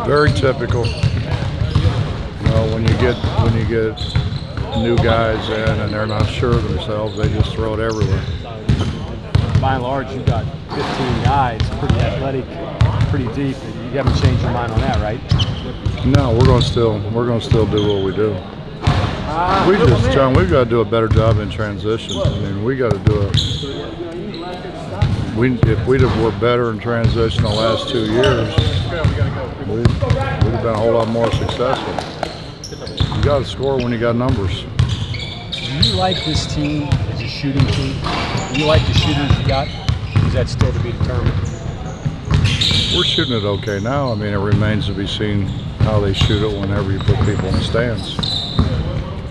Very typical. You know, when you get new guys in and they're not sure of themselves, they just throw it everywhere. By and large, you've got 15 guys, pretty athletic, pretty deep. You haven't changed your mind on that, right? No, we're gonna still do what we do. John, we've got to do a better job in transition. I mean, we got to do if we'd have were better in transition the last 2 years, we'd have been a whole lot more successful. You got to score when you got numbers. Do you like this team as a shooting team? Do you like the shooters you got? Or is that still to be determined? We're shooting it okay now. I mean, it remains to be seen how they shoot it whenever you put people in the stands.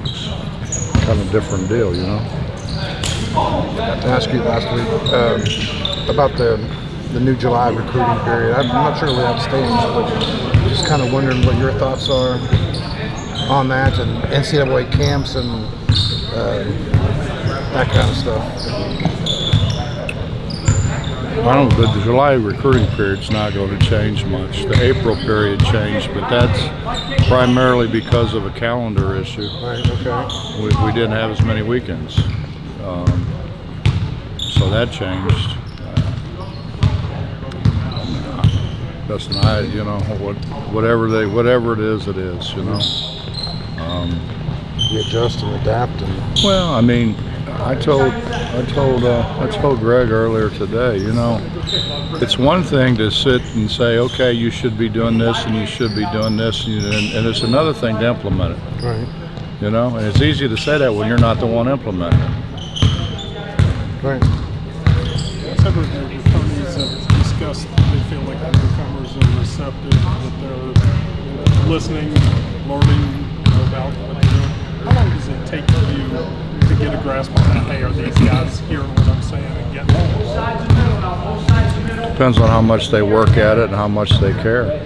It's kind of a different deal, you know. I got to ask you last week about the new July recruiting period. I'm not sure we have stages, but just kind of wondering what your thoughts are on that and NCAA camps and that kind of stuff. The July recruiting period's not going to change much. The April period changed, but that's primarily because of a calendar issue. Right, okay. We didn't have as many weekends, so that changed. Listen, you know, whatever it is, you know. You adjust and adapt and. Well, I mean, I told Greg earlier today, you know, it's one thing to sit and say, okay, you should be doing this and you should be doing this, and it's another thing to implement it. Right. You know, and it's easy to say that when you're not the one implementing it. Right. Several of your attorneys have discussed they feel like the newcomers are receptive, that they're listening, learning about what they're doing. How long does it take you to get a grasp on that? Hey, are these guys hearing what I'm saying and getting it? Depends on how much they work at it and how much they care.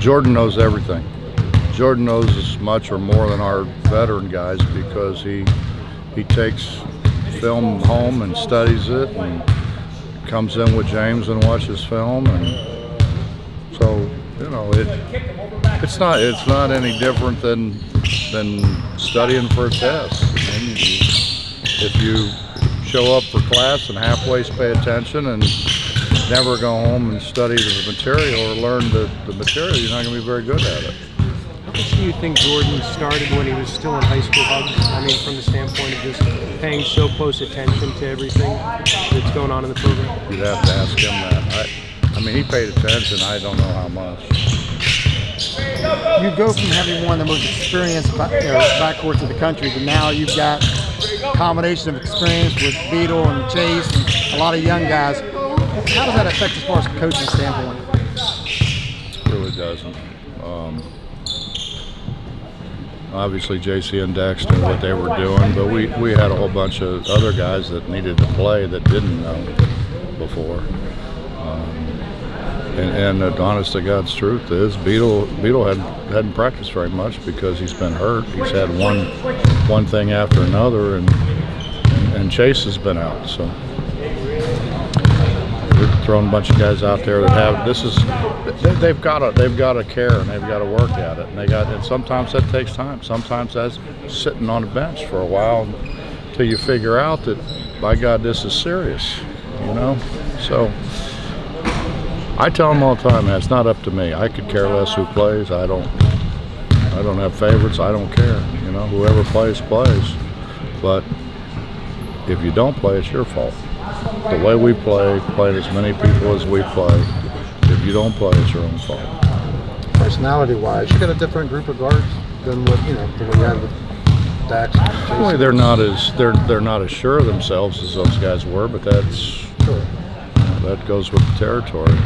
Jordan knows everything. Jordan knows as much or more than our veteran guys because he takes film home and studies it and comes in with James and watches film, and so you know it's not any different than studying for a test. I mean, if you show up for class and halfway pay attention and never go home and study the material or learn the material, you're not going to be very good at it. How much do you think Jordan started when he was still in high school, Huggins? I mean, from the standpoint of just paying so close attention to everything that's going on in the program? You'd have to ask him that. I mean, he paid attention. I don't know how much. You go from having one of the most experienced backcourts in the country to now you've got a combination of experience with Beadle and Chase and a lot of young guys. How does that affect as far as the coaching standpoint? It really doesn't. Obviously, JC and Dex knew what they were doing, but we had a whole bunch of other guys that needed to play that didn't know before. And the honest to God's truth is, Beadle hadn't practiced very much because he's been hurt. He's had one thing after another, and Chase has been out. So we're throwing a bunch of guys out there that have they've got to care and they've got to work at it, and sometimes that takes time. Sometimes that's sitting on the bench for a while until you figure out that, by God, this is serious. You know, so. I tell them all the time, man, it's not up to me. I could care less who plays. I don't have favorites. I don't care. You know, whoever plays, plays. But if you don't play, it's your fault. The way we play, playing as many people as we play, if you don't play, it's your own fault. Personality-wise, you got a different group of guards than what you had with Dax. Well, they're not as sure of themselves as those guys were, but that's sure. That goes with the territory.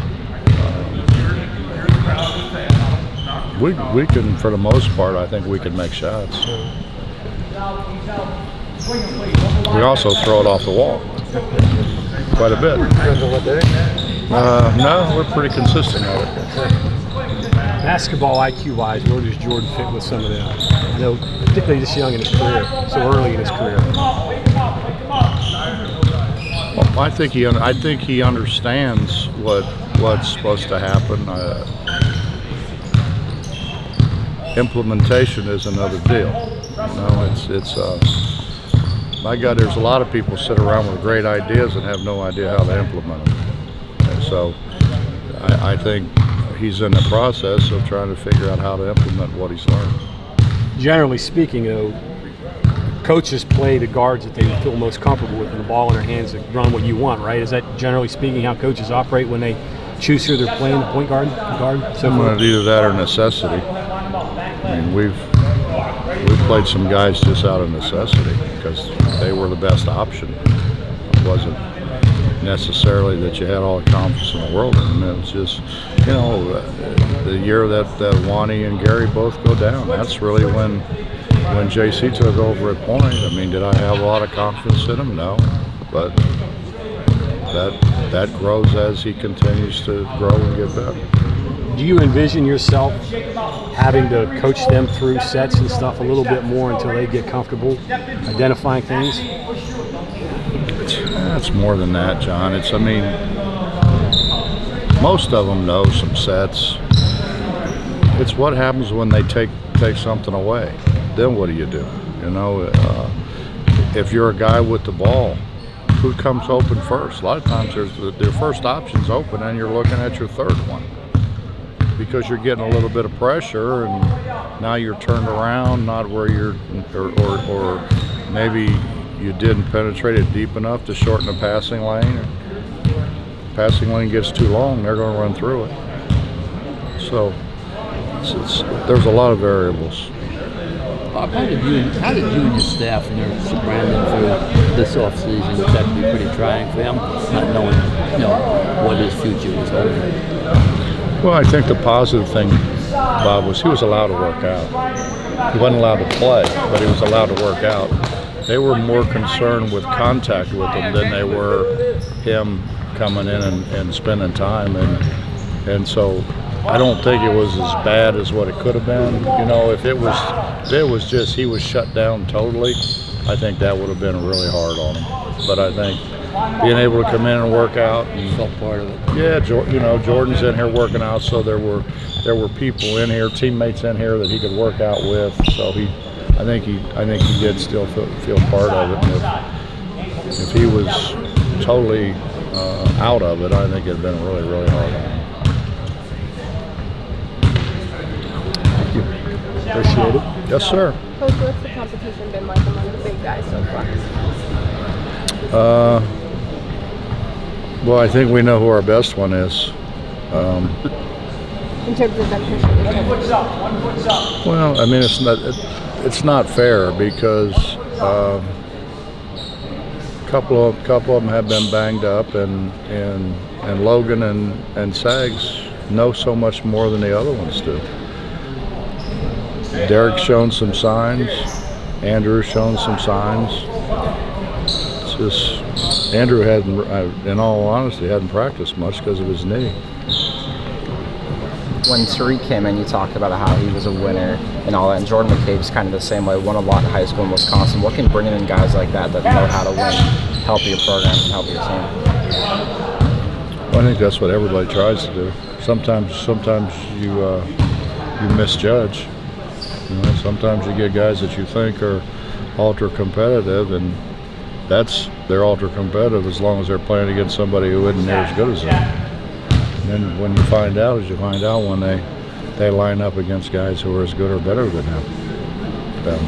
We can, for the most part, I think we can make shots. We also throw it off the wall quite a bit. No, we're pretty consistent at it. Basketball IQ-wise, where does Jordan fit with some of them? I know, particularly this young in his career, so early in his career. Well, I think he understands what's supposed to happen. Implementation is another deal. You know, it's my God, there's a lot of people sit around with great ideas and have no idea how to implement them. And so I think he's in the process of trying to figure out how to implement what he's learned. Generally speaking, though, coaches play the guards that they feel most comfortable with, and the ball in their hands to run what you want, right? Is that generally speaking how coaches operate when they choose who they're playing, the point guard, so forth? Either that or necessity. I mean, we've played some guys just out of necessity because they were the best option. It wasn't necessarily that you had all the confidence in the world in them. It was just, you know, the year that Wani and Gary both go down, that's really when JC took over at point. I mean, did I have a lot of confidence in him? No, but that grows as he continues to grow and get better. Do you envision yourself having to coach them through sets and stuff a little bit more until they get comfortable identifying things? It's more than that, John. I mean, most of them know some sets. It's what happens when they take something away. Then what do? You know, if you're a guy with the ball, who comes open first? A lot of times their first option's open and you're looking at your third one because you're getting a little bit of pressure and now you're turned around, not where you're, or maybe you didn't penetrate it deep enough to shorten the passing lane. Passing lane gets too long, they're going to run through it. So there's a lot of variables. Bob, how did you and your staff nurse Brandon through this offseason, which had to be pretty trying for him, not knowing, you know, what his future was holding? Well, I think the positive thing, Bob, was he was allowed to work out. He wasn't allowed to play, but he was allowed to work out. They were more concerned with contact with him than they were him coming in and spending time, and so I don't think it was as bad as what it could have been. You know, if it was just he was shut down totally, I think that would have been really hard on him. But I think being able to come in and work out, and Felt part of it. yeah, you know, Jordan's in here working out, so there were people in here, teammates in here that he could work out with. So I think he did still feel part of it. And if he was totally out of it, I think it'd been really, really hard on him. Appreciate it. Yes, sir. Coach, what's the competition been like among the big guys so far? Well, I think we know who our best one is. In terms of them pushing each other? Well, I mean, it's not fair because a couple of them have been banged up, and Logan and Sags know so much more than the other ones do. Derek's shown some signs. Andrew's shown some signs. It's just Andrew hadn't, in all honesty, hadn't practiced much because of his knee. When Tariq came in, you talked about how he was a winner and all that, and Jordan McCabe's kind of the same way, won a lot in high school in Wisconsin. What can bringing in guys like that know how to win help your program and help your team? Well, I think that's what everybody tries to do. Sometimes you misjudge. You know, sometimes you get guys that you think are ultra competitive, and they're ultra competitive as long as they're playing against somebody who isn't near as good as them. And then when you find out when they line up against guys who are as good or better than them.